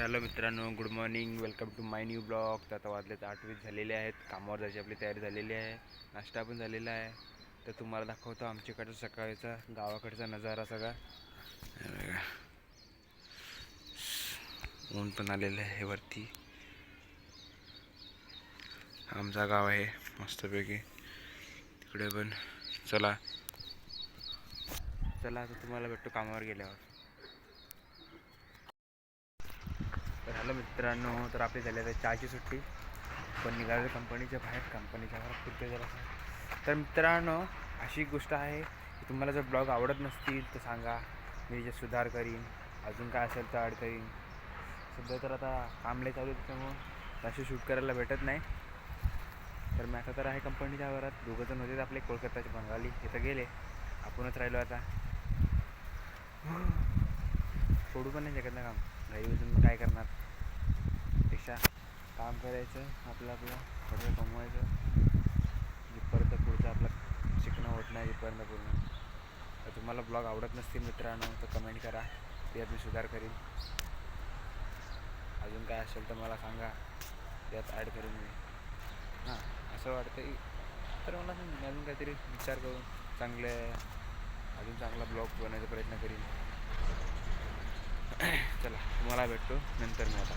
Hello मित्रांनो, good morning. Welcome to my new blog. तर आता वाजलेत 8:20 झालेले आहेत. कामावर जायची आपली तयारी झालेली आहे. नाश्ता पण झालेला आहे. तर तुम्हाला दाखवतो आमच्याकडचा सकाळचा गावाकडचा नजारा सगळा. ऊन पण आलेलं आहे वरती. आमचा गाव आहे मस्तपैकी. तिकडे पण चला आता तुम्हाला भेटतो कामावर गेल्यावर. तर हॅलो मित्रांनो, तर आपली झाली आहे चहाची सुट्टी. पण निघालो कंपनीच्या बाहेर, कंपनीच्या घरात फिरते जरा. तर मित्रांनो, अशी गोष्ट आहे की तुम्हाला जर ब्लॉग आवडत नसतील तर सांगा, मी जे सुधार करीन. अजून काय असेल तर ॲड करीन. सध्या तर आता कामले चालू त्याच्यामुळं असे शूट करायला भेटत नाही. तर मी आता तर आहे कंपनीच्या घरात. दोघंजण होते आपले कोलकाताचे बंगाली, इथं गेले. आपणच राहिलो आता. सोडू पण नाही शकत ना काम. घरी बसून काय करणार. पेक्षा काम करायचं, आपलं थोडं कमवायचं, जिथपर्यंत पुढचं आपलं शिकणं होत नाही जिथपर्यंत पूर्ण. तर तुम्हाला ब्लॉग आवडत नसतील मित्रांनो तर कमेंट करा, त्यात मी सुधार करीन. अजून काय असेल तर मला सांगा, त्यात ॲड करीन मी. हां, असं वाटतं की तर मला अजून काहीतरी विचार करून अजून चांगला ब्लॉग बनवायचा प्रयत्न करीन. चला, तुम्हाला भेटतो नंतर मी आता.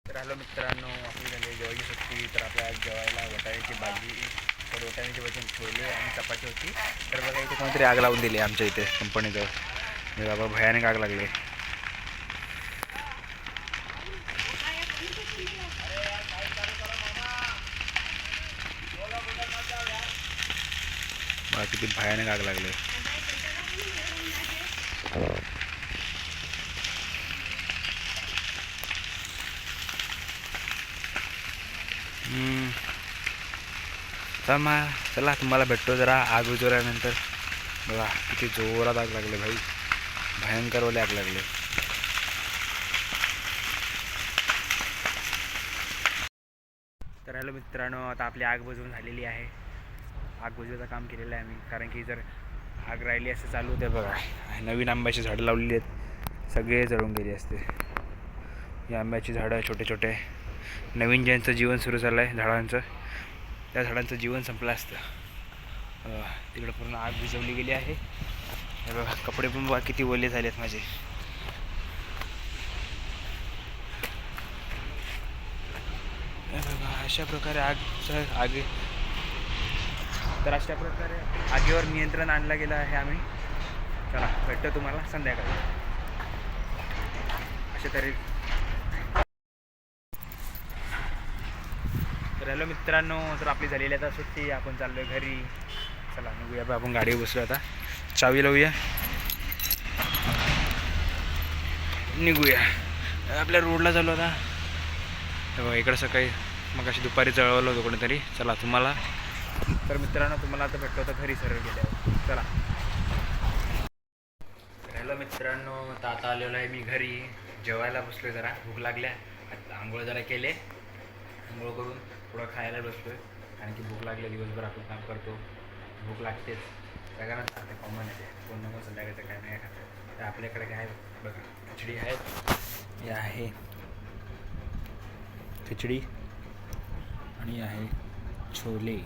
तर हॅलो मित्रांनो, आपली झाली जेवायची सुट्टी. तर आपल्या जेवायला वाटाण्याची भाजी, तर वाटाण्याची भाजी छोले आणि चपाती होती. तर बघा, इथे कोणतरी आग लावून दिली आमच्या इथे कंपनीजवळ. बाबा भयानक आग लागली. बघा किती भयानक आग लागली. चला तुम्हाला भेटतो जरा आग विझवल्यानंतर. बघा किती जोरात आग लागले भाई, भयंकरवाले आग लागले. तर हॅलो मित्रांनो, आता आपली आग बुझवून झालेली आहे. आग बुझवायचं काम केलेलं आहे आम्ही. कारण की जर आग राहिली असं चालू होते बघा, नवीन आंब्याची झाडं लावलेली आहेत, सगळे जळून गेले असते. ही आंब्याची झाडं छोटे छोटे, नवीन ज्यांचं जीवन सुरू झालं आहे झाडांचं, त्या झाडांचं जीवन संपलं असतं. तिकडं पूर्ण आग विझवली गेली आहे. हे बघा, कपडे पण बघा किती ओले झाले आहेत माझे. हे बघा, अशा प्रकारे अशा प्रकारे आगीवर नियंत्रण आणलं गेलं आहे आम्ही. चला भेटतो तुम्हाला संध्याकाळी. अशा तरी. तर हॅलो मित्रांनो, तर आपली झालेली आता सुट्टी. आपण चाललो आहे घरी. चला निघूया. आपण गाडीवर बसलो आता, चावी लावूया, निघूया. आपल्या रोडला चालू आता. बघा इकडं सकाळी मग अशी दुपारी जळवलं होतं कोणीतरी. चला तुम्हाला, तर मित्रांनो तुम्हाला आता भेटलो होतं घरी सरळ गेल्यावर. चला. हॅलो मित्रांनो, आता आलेलो आहे मी घरी. जेवायला बसलो आहे, जरा भूक लागल्या. आंघोळ जरा केले, आंघोळ करून थोडं खायला बसलो आहे. कारण की भूक लागली, दिवसभर आपण काम करतो, भूक लागतेच. सगळ्यांना सांगते, कॉमन आहे, कोण नको संध्याकाळचं काय नाही खातं. तर आपल्याकडे काय बघा, खिचडी आहे, हे आहे खिचडी आणि आहे छोले.